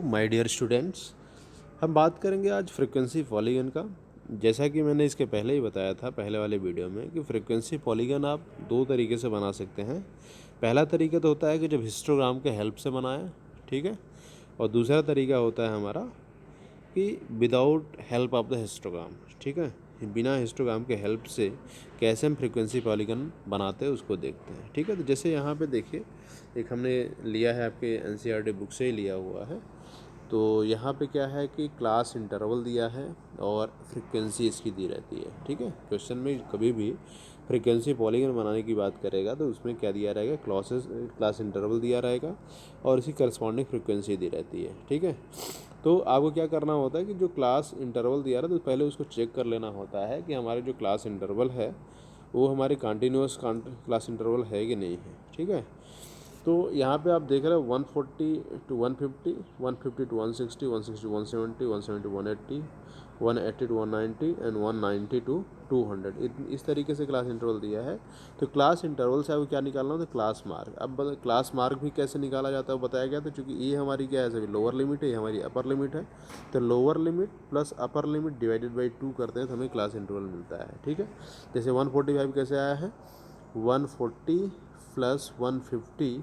My dear students, हम बात करेंगे आज फ्रीक्वेंसी पॉलीगन का। जैसा कि मैंने इसके पहले ही बताया था पहले वाले वीडियो में कि फ्रीक्वेंसी पॉलीगन आप दो तरीके से बना सकते हैं। पहला तरीका तो होता है कि जब हिस्टोग्राम के हेल्प से बनाएं, ठीक है। और दूसरा तरीका होता है हमारा कि without help of the histogram, ठीक है। बिना हिस्टोग्राम के हेल्प से कैसे हम फ्रीक्वेंसी पॉलीगन बनाते हैं उसको देखते हैं, ठीक है। तो जैसे यहाँ पे देखिए, एक हमने लिया है आपके एनसीईआरटी बुक से ही लिया हुआ है। तो यहाँ पे क्या है कि क्लास इंटरवल दिया है और फ्रीक्वेंसी इसकी दी रहती है, ठीक है। क्वेश्चन में कभी भी फ्रीक्वेंसी पॉलीगन बनाने की बात करेगा तो उसमें क्या दिया रहेगा, क्लास इंटरवल दिया रहेगा और इसकी करस्पॉन्डिंग फ्रीक्वेंसी दी रहती है, ठीक है। तो आपको क्या करना होता है कि जो क्लास इंटरवल दिया रहा है तो पहले उसको चेक कर लेना होता है कि हमारे जो क्लास इंटरवल है वो हमारे कंटिन्यूस क्लास इंटरवल है कि नहीं है, ठीक है। तो यहाँ पे आप देख रहे हो 140 to 150, 150 to 160, 160 to 170, 170 to 180, 180 to 190 and 190 to 200। इस तरीके से क्लास इंटरवल दिया है। तो क्लास इंटरवल से आपको क्या निकालना होता है, क्लास मार्क। अब क्लास मार्क भी कैसे निकाला जाता है वो बताया गया। तो चूँकि ये हमारी क्या है, सभी लोअर लिमिट है, ये हमारी अपर लिमिट है। तो lower limit plus upper limit divided by 2 करते हैं तो हमें क्लास इंटरवल मिलता है, ठीक है। जैसे 145 कैसे आया है, 140 प्लस 150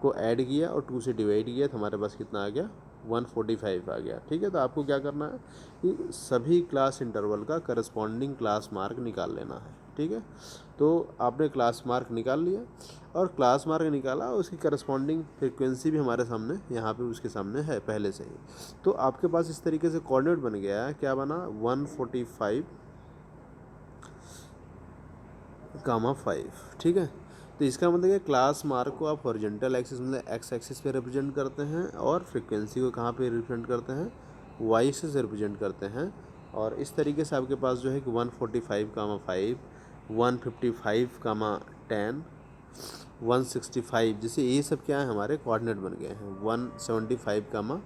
को ऐड किया और 2 से डिवाइड किया तो हमारे पास कितना आ गया, 145 आ गया, ठीक है। तो आपको क्या करना है कि सभी क्लास इंटरवल का करस्पॉन्डिंग क्लास मार्क निकाल लेना है, ठीक है। तो आपने क्लास मार्क निकाल लिया और क्लास मार्क निकाला, उसकी करस्पॉन्डिंग फ्रीक्वेंसी भी हमारे सामने यहाँ पे उसके सामने है पहले से ही। तो आपके पास इस तरीके से कोऑर्डिनेट बन गया है, क्या बना, 145 गामा 5, ठीक है। तो इसका मतलब है क्लास मार्क को आप हॉरिजॉन्टल एक्सिस मतलब एक्स एक्सिस पे रिप्रेजेंट करते हैं और फ्रीक्वेंसी को कहाँ पे रिप्रेजेंट करते हैं, वाई एक्सिस से रिप्रेजेंट करते हैं। और इस तरीके से आपके पास जो है कि 145 कामा 5, 155 कामा 10, 165, जैसे ये सब क्या है हमारे कोऑर्डिनेट बन गए हैं, 175 कामा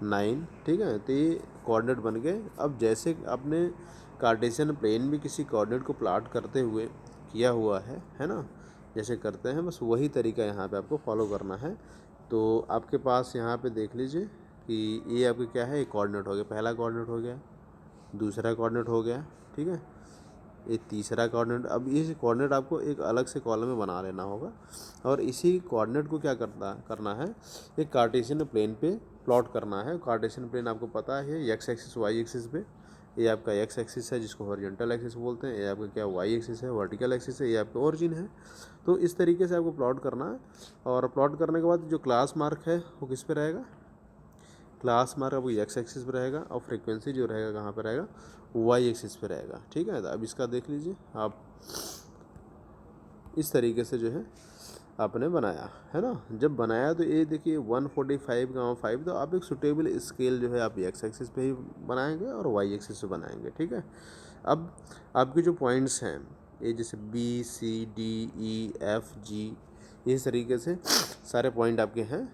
9, ठीक है। तो ये कोऑर्डिनेट बन गए। अब जैसे आपने कार्टेशियन प्लेन भी किसी कोऑर्डिनेट को प्लॉट करते हुए किया हुआ है ना, जैसे करते हैं बस वही तरीका यहाँ पे आपको फॉलो करना है। तो आपके पास यहाँ पे देख लीजिए कि ये आपके क्या है, एक कोऑर्डिनेट हो गया, पहला कोऑर्डिनेट हो गया, दूसरा कोऑर्डिनेट हो गया, ठीक है। ये तीसरा कोऑर्डिनेट। अब इस कोऑर्डिनेट आपको एक अलग से कॉलम में बना लेना होगा और इसी कोऑर्डिनेट को क्या करना है, एक कार्टेशियन प्लेन पे प्लॉट करना है। कार्टेशियन प्लेन आपको पता है एक्स एक्सिस वाई एक्सिस पे, ये आपका एक्स एक्सिस है जिसको हॉरिजॉन्टल एक्सिस बोलते हैं, ये आपका क्या वाई एक्सिस है, वर्टिकल एक्सिस है, ये आपका ओरिजिन है। तो इस तरीके से आपको प्लॉट करना है और प्लॉट करने के बाद जो क्लास मार्क है वो किस पे रहेगा, क्लास मार्क आपको एक्स एक्सिस पे रहेगा और फ्रीक्वेंसी जो रहेगा कहाँ पे रहेगा, वाई एक्सिस पे रहेगा, ठीक है। तो अब इसका देख लीजिए आप, इस तरीके से जो है आपने बनाया है ना। जब बनाया तो ये देखिए 145 गाँव 5, तो आप एक सुटेबल स्केल जो है आप एक्स एक्सिस पे ही बनाएंगे और वाई एक्सिस पे बनाएंगे, ठीक है। अब आपके जो पॉइंट्स हैं ये जैसे B C D E F G, इस तरीके से सारे पॉइंट आपके हैं।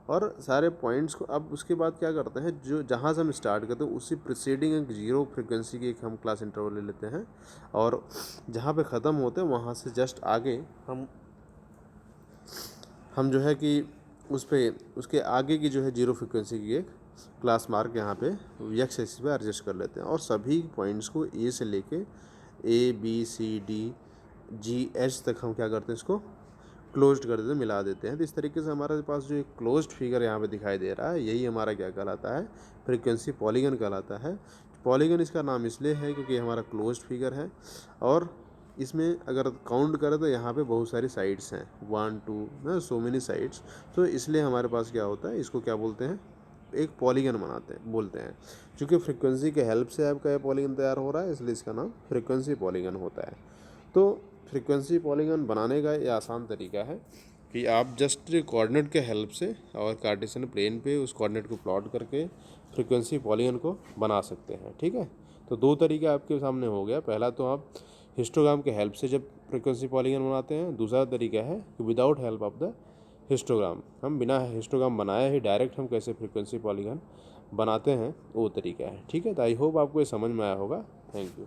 और सारे पॉइंट्स को अब उसके बाद क्या करते हैं, जो जहाँ से हम स्टार्ट करते हैं उसी प्रिसीडिंग एक जीरो फ्रिक्वेंसी की एक हम क्लास इंटरवल ले लेते हैं और जहाँ पे ख़त्म होते हैं वहाँ से जस्ट आगे हम जो है कि उस पर उसके आगे की जो है जीरो फ्रिक्वेंसी की एक क्लास मार्क यहाँ पे एक्स एक्सिस पे एडजस्ट कर लेते हैं और सभी पॉइंट्स को ए से लेके A B C D G H तक हम क्या करते हैं, इसको क्लोज्ड कर देते हैं, मिला देते हैं। तो इस तरीके से हमारे पास जो एक क्लोज्ड फिगर यहाँ पे दिखाई दे रहा है यही हमारा क्या कहलाता है, फ्रीक्वेंसी पॉलीगन कहलाता है। पॉलीगन इसका नाम इसलिए है क्योंकि हमारा क्लोज्ड फिगर है और इसमें अगर काउंट करें तो यहाँ पे बहुत सारी साइड्स हैं, 1 2 ना, सो मेनी साइड्स। तो इसलिए हमारे पास क्या होता है, इसको क्या बोलते हैं, एक पॉलीगन बोलते हैं। क्योंकि फ्रीक्वेंसी के हेल्प से आपका ये पॉलीगन तैयार हो रहा है इसलिए इसका नाम फ्रीक्वेंसी पॉलीगन होता है। तो फ्रीक्वेंसी पॉलीगन बनाने का ये आसान तरीका है कि आप जस्ट कोऑर्डिनेट के हेल्प से और कार्टेशियन प्लेन पे उस कोऑर्डिनेट को प्लॉट करके फ्रीक्वेंसी पॉलीगन को बना सकते हैं, ठीक है। तो दो तरीका आपके सामने हो गया, पहला तो आप हिस्टोग्राम के हेल्प से जब फ्रीक्वेंसी पॉलीगन बनाते हैं, दूसरा तरीका है कि without help of the histogram, हम बिना हिस्टोग्राम बनाए ही डायरेक्ट हम कैसे फ्रीक्वेंसी पॉलीगन बनाते हैं वो तरीका है, ठीक है। तो आई होप आपको ये समझ में आया होगा। Thank you.